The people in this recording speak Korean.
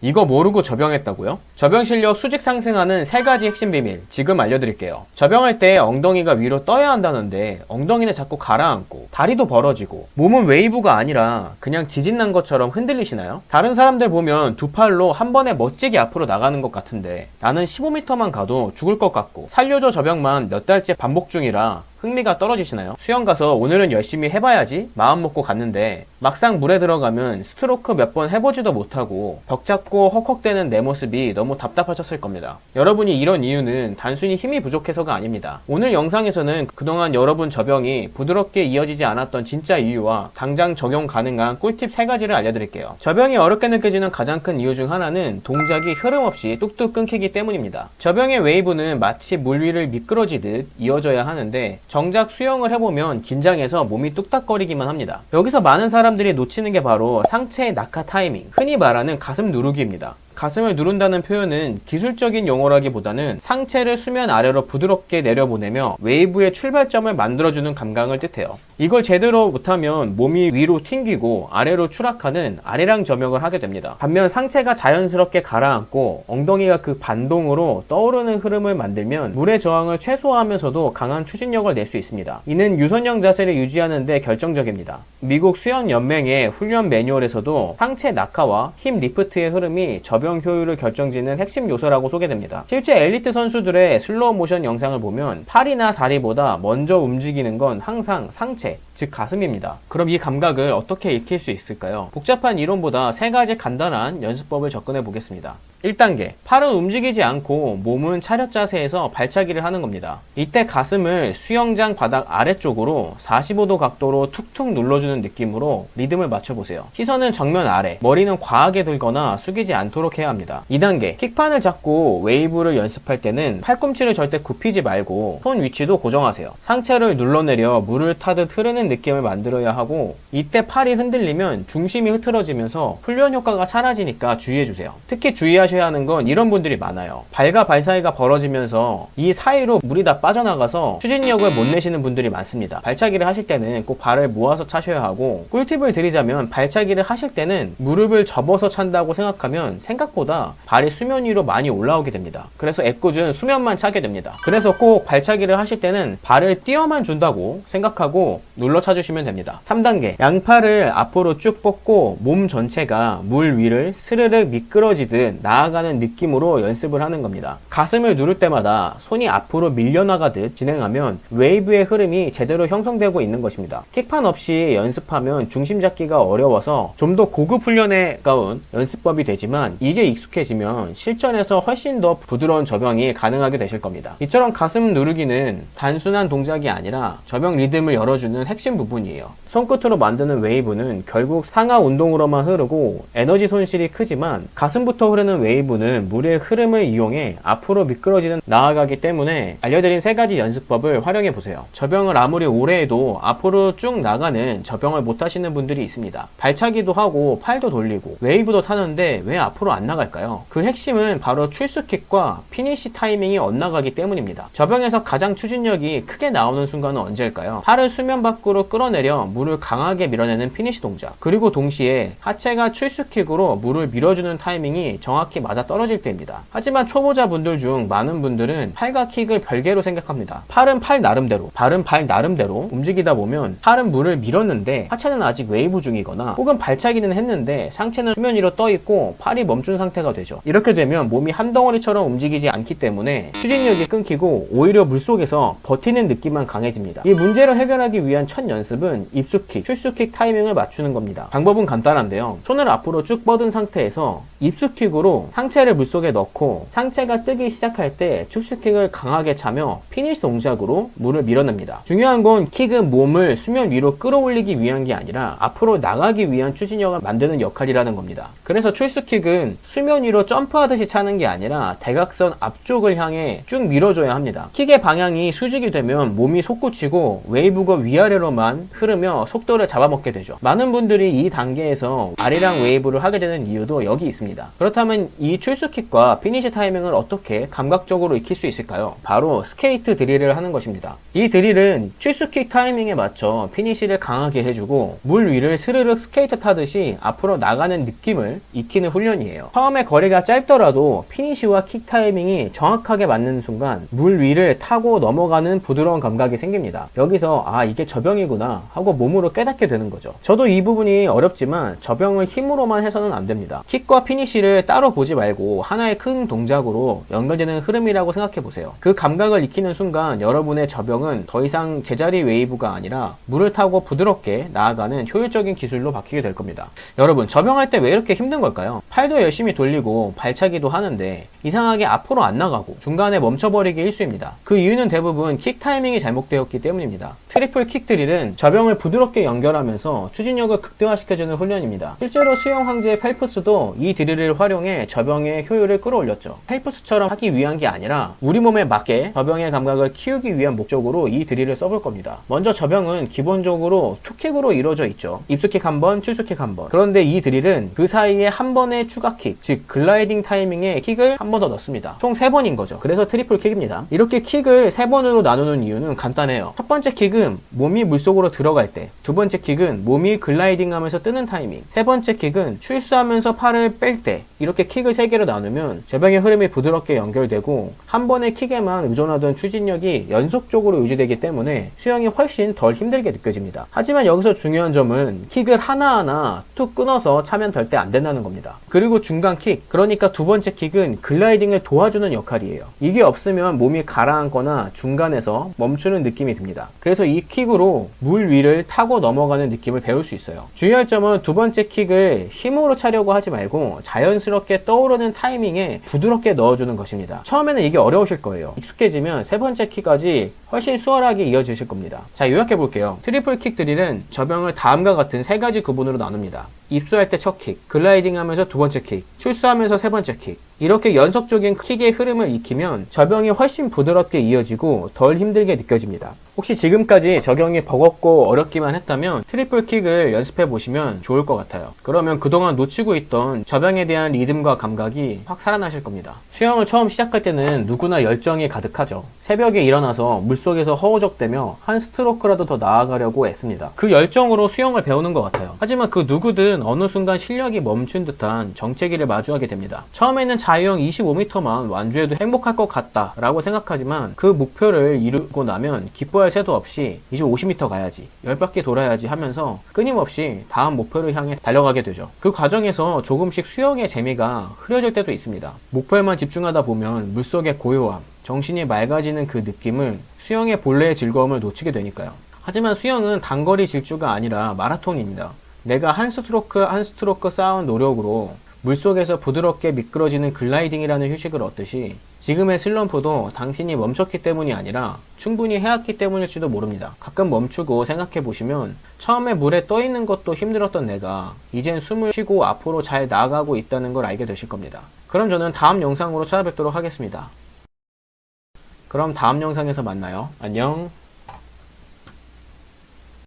이거 모르고 접영했다고요? 접영 실력 수직 상승하는 3가지 핵심 비밀 지금 알려드릴게요. 접영할 때 엉덩이가 위로 떠야 한다는데 엉덩이는 자꾸 가라앉고 다리도 벌어지고 몸은 웨이브가 아니라 그냥 지진난 것처럼 흔들리시나요? 다른 사람들 보면 두 팔로 한 번에 멋지게 앞으로 나가는 것 같은데 나는 15m만 가도 죽을 것 같고 살려줘 접영만 몇 달째 반복 중이라 흥미가 떨어지시나요? 수영 가서 오늘은 열심히 해봐야지 마음 먹고 갔는데 막상 물에 들어가면 스트로크 몇 번 해보지도 못하고 벽 잡고 헉헉대는 내 모습이 너무 답답하셨을 겁니다. 여러분이 이런 이유는 단순히 힘이 부족해서가 아닙니다. 오늘 영상에서는 그동안 여러분 접영이 부드럽게 이어지지 않았던 진짜 이유와 당장 적용 가능한 꿀팁 3가지를 알려드릴게요. 접영이 어렵게 느껴지는 가장 큰 이유 중 하나는 동작이 흐름 없이 뚝뚝 끊기기 때문입니다. 접영의 웨이브는 마치 물 위를 미끄러지듯 이어져야 하는데 정작 수영을 해보면 긴장해서 몸이 뚝딱거리기만 합니다. 여기서 많은 사람들이 놓치는 게 바로 상체의 낙하 타이밍, 흔히 말하는 가슴 누르기입니다. 가슴을 누른다는 표현은 기술적인 용어라기보다는 상체를 수면 아래로 부드럽게 내려보내며 웨이브의 출발점을 만들어주는 감각을 뜻해요. 이걸 제대로 못하면 몸이 위로 튕기고 아래로 추락하는 아래랑 접영을 하게 됩니다. 반면 상체가 자연스럽게 가라앉고 엉덩이가 그 반동으로 떠오르는 흐름을 만들면 물의 저항을 최소화하면서도 강한 추진력을 낼 수 있습니다. 이는 유선형 자세를 유지하는 데 결정적입니다. 미국 수영연맹의 훈련 매뉴얼에서도 상체 낙하와 힙 리프트의 흐름이 접영 효율을 결정짓는 핵심 요소라고 소개됩니다. 실제 엘리트 선수들의 슬로우 모션 영상을 보면 팔이나 다리보다 먼저 움직이는 건 항상 상체, 즉 가슴입니다. 그럼 이 감각을 어떻게 익힐 수 있을까요? 복잡한 이론보다 3가지 간단한 연습법을 접근해 보겠습니다. 1단계, 팔은 움직이지 않고 몸은 차렷 자세에서 발차기를 하는 겁니다. 이때 가슴을 수영장 바닥 아래쪽으로 45도 각도로 툭툭 눌러주는 느낌으로 리듬을 맞춰보세요. 시선은 정면 아래, 머리는 과하게 들거나 숙이지 않도록 해야 합니다. 2단계, 킥판을 잡고 웨이브를 연습할 때는 팔꿈치를 절대 굽히지 말고 손 위치도 고정하세요. 상체를 눌러내려 물을 타듯 흐르는 느낌을 만들어야 하고 이때 팔이 흔들리면 중심이 흐트러지면서 훈련 효과가 사라지니까 주의해주세요. 특히 주의하셔야 하는 건 이런 분들이 많아요. 발과 발 사이가 벌어지면서 이 사이로 물이 다 빠져나가서 추진력을 못 내시는 분들이 많습니다. 발차기를 하실 때는 꼭 발을 모아서 차셔야 하고, 꿀팁을 드리자면 발차기를 하실 때는 무릎을 접어서 찬다고 생각하면 생각보다 발이 수면 위로 많이 올라오게 됩니다. 그래서 애꿎은 수면만 차게 됩니다. 그래서 꼭 발차기를 하실 때는 발을 띄어만 준다고 생각하고 눌러 차주시면 됩니다. 3단계, 양팔을 앞으로 쭉 뻗고 몸 전체가 물 위를 스르륵 미끄러지듯 나아가는 느낌으로 연습을 하는 겁니다. 가슴을 누를 때마다 손이 앞으로 밀려나가듯 진행하면 웨이브의 흐름이 제대로 형성되고 있는 것입니다. 킥판 없이 연습하면 중심 잡기가 어려워서 좀 더 고급 훈련에 가까운 연습법이 되지만 이게 익숙해지면 실전에서 훨씬 더 부드러운 접영이 가능하게 되실 겁니다. 이처럼 가슴 누르기는 단순한 동작이 아니라 접영 리듬을 열어주는 핵심 부분이에요. 손끝으로 만드는 웨이브는 결국 상하 운동으로만 흐르고 에너지 손실이 크지만 가슴부터 흐르는 웨이브는 물의 흐름을 이용해 앞으로 미끄러지는 나아가기 때문에 알려드린 3가지 연습법을 활용해 보세요. 접영을 아무리 오래 해도 앞으로 쭉 나가는 접영을 못 하시는 분들이 있습니다. 발차기도 하고 팔도 돌리고 웨이브도 타는데 왜 앞으로 안 나갈까요? 그 핵심은 바로 출수킥과 피니시 타이밍이 엇나가기 때문입니다. 접영에서 가장 추진력이 크게 나오는 순간은 언제일까요? 팔을 수면 밖으로 끌어내려 물을 강하게 밀어내는 피니시 동작, 그리고 동시에 하체가 출수킥으로 물을 밀어주는 타이밍이 정확히 맞아 떨어질 때입니다. 하지만 초보자분들 중 많은 분들은 팔과 킥을 별개로 생각합니다. 팔은 팔 나름대로, 발은 발 나름대로 움직이다 보면 팔은 물을 밀었는데 하체는 아직 웨이브 중이거나 혹은 발차기는 했는데 상체는 수면 위로 떠 있고 팔이 멈춘 상태가 되죠. 이렇게 되면 몸이 한 덩어리처럼 움직이지 않기 때문에 추진력이 끊기고 오히려 물속에서 버티는 느낌만 강해집니다. 이 문제를 해결하기 위한 첫 연습은 입수킥, 출수킥 타이밍을 맞추는 겁니다. 방법은 간단한데요. 손을 앞으로 쭉 뻗은 상태에서 입수킥으로 상체를 물속에 넣고 상체가 뜨기 시작할 때 출수킥을 강하게 차며 피니시 동작으로 물을 밀어냅니다. 중요한 건 킥은 몸을 수면 위로 끌어올리기 위한 게 아니라 앞으로 나가기 위한 추진력을 만드는 역할이라는 겁니다. 그래서 출수킥은 수면 위로 점프하듯이 차는 게 아니라 대각선 앞쪽을 향해 쭉 밀어줘야 합니다. 킥의 방향이 수직이 되면 몸이 솟구치고 웨이브가 위아래로만 흐르며 속도를 잡아먹게 되죠. 많은 분들이 이 단계에서 아리랑 웨이브를 하게 되는 이유도 여기 있습니다. 그렇다면 이 출수킥과 피니시 타이밍을 어떻게 감각적으로 익힐 수 있을까요? 바로 스케이트 드릴을 하는 것입니다. 이 드릴은 출수킥 타이밍에 맞춰 피니시를 강하게 해주고 물 위를 스르륵 스케이트 타듯이 앞으로 나가는 느낌을 익히는 훈련이에요. 처음에 거리가 짧더라도 피니시와 킥 타이밍이 정확하게 맞는 순간 물 위를 타고 넘어가는 부드러운 감각이 생깁니다. 여기서 아 이게 저병이구나 하고 몸으로 깨닫게 되는 거죠. 저도 이 부분이 어렵지만 저병을 힘으로만 해서는 안 됩니다. 킥과 피니시를 따로 보지 말고 하나의 큰 동작으로 연결되는 흐름이라고 생각해 보세요. 그 감각을 익히는 순간 여러분의 저병은 더 이상 제자리 웨이브가 아니라 물을 타고 부드럽게 나아가는 효율적인 기술로 바뀌게 될 겁니다. 여러분 저병할 때 왜 이렇게 힘든 걸까요? 팔도 열심히 돌리고 발차기도 하는데 이상하게 앞으로 안 나가고 중간에 멈춰버리기 일쑤입니다. 그 이유는 대부분 킥 타이밍이 잘못되었기 때문입니다. 트리플 킥 드릴은 저병을 부드럽게 연결하면서 추진력을 극대화시켜주는 훈련입니다. 실제로 수영 황제 펠프스도 이 드릴을 활용해 저병의 효율을 끌어올렸죠. 펠프스처럼 하기 위한 게 아니라 우리 몸에 맞게 저병의 감각을 키우기 위한 목적으로 이 드릴을 써볼 겁니다. 먼저 저병은 기본적으로 투킥으로 이루어져 있죠. 입수킥 한 번, 출수킥 한 번. 그런데 이 드릴은 그 사이에 한 번의 추가킥, 즉 글라이딩 타이밍에 킥을 한 번 더 넣습니다. 총 3번인 거죠. 그래서 트리플 킥입니다. 이렇게 킥을 3번으로 나누는 이유는 간단해요. 첫 번째 킥은 몸이 물속으로 들어갈 때, 두 번째 킥은 몸이 글라이딩 하면서 뜨는 타이밍, 세 번째 킥은 출수하면서 팔을 뺄 때, 이렇게 킥을 3개로 나누면 저병의 흐름이 부드럽게 연결되고 한 번의 킥에만 의존하던 추진력이 연속적으로 유지되기 때문에 수영이 훨씬 덜 힘들게 느껴집니다. 하지만 여기서 중요한 점은 킥을 하나하나 툭 끊어서 차면 절대 안 된다는 겁니다. 그리고 중간 킥, 그러니까 두 번째 킥은 글라이딩을 도와주는 역할이에요. 이게 없으면 몸이 가라앉거나 중간에서 멈추는 느낌이 듭니다. 그래서 이 킥으로 물 위를 타고 넘어가는 느낌을 배울 수 있어요. 주의할 점은 두 번째 킥을 힘으로 차려고 하지 말고 자연스럽게 떠오르는 타이밍에 부드럽게 넣어주는 것입니다. 처음에는 이게 어려우실 거예요. 익숙해지면 세 번째 킥까지 훨씬 수월하게 이어지실 겁니다. 자, 요약해 볼게요. 트리플 킥 드릴은 저병을 다음과 같은 3가지 구분으로 나눕니다. 입수할 때 첫 킥, 글라이딩 하면서 두 번째 킥, 출수하면서 세 번째 킥. 이렇게 연속적인 킥의 흐름을 익히면 저병이 훨씬 부드럽게 이어지고 덜 힘들게 느껴집니다. 혹시 지금까지 저병이 버겁고 어렵기만 했다면 트리플 킥을 연습해 보시면 좋을 것 같아요. 그러면 그동안 놓치고 있던 저병에 대한 리듬과 감각이 확 살아나실 겁니다. 수영을 처음 시작할 때는 누구나 열정이 가득하죠. 새벽에 일어나서 물속에서 허우적대며 한 스트로크라도 더 나아가려고 애씁니다. 그 열정으로 수영을 배우는 것 같아요. 하지만 그 누구든 어느 순간 실력이 멈춘 듯한 정체기를 마주하게 됩니다. 처음에는 자유형 25m만 완주해도 행복할 것 같다 라고 생각하지만 그 목표를 이루고 나면 기뻐할 새도 없이 이제 50m 가야지, 10바퀴 돌아야지 하면서 끊임없이 다음 목표를 향해 달려가게 되죠. 그 과정에서 조금씩 수영의 재미가 흐려질 때도 있습니다. 목표에만 집중하다 보면 물속의 고요함, 정신이 맑아지는 그 느낌을, 수영의 본래의 즐거움을 놓치게 되니까요. 하지만 수영은 단거리 질주가 아니라 마라톤입니다. 내가 한 스트로크 한 스트로크 쌓은 노력으로 물속에서 부드럽게 미끄러지는 글라이딩이라는 휴식을 얻듯이 지금의 슬럼프도 당신이 멈췄기 때문이 아니라 충분히 해왔기 때문일지도 모릅니다. 가끔 멈추고 생각해 보시면 처음에 물에 떠 있는 것도 힘들었던 내가 이젠 숨을 쉬고 앞으로 잘 나아가고 있다는 걸 알게 되실 겁니다. 그럼 저는 다음 영상으로 찾아뵙도록 하겠습니다. 그럼 다음 영상에서 만나요. 안녕.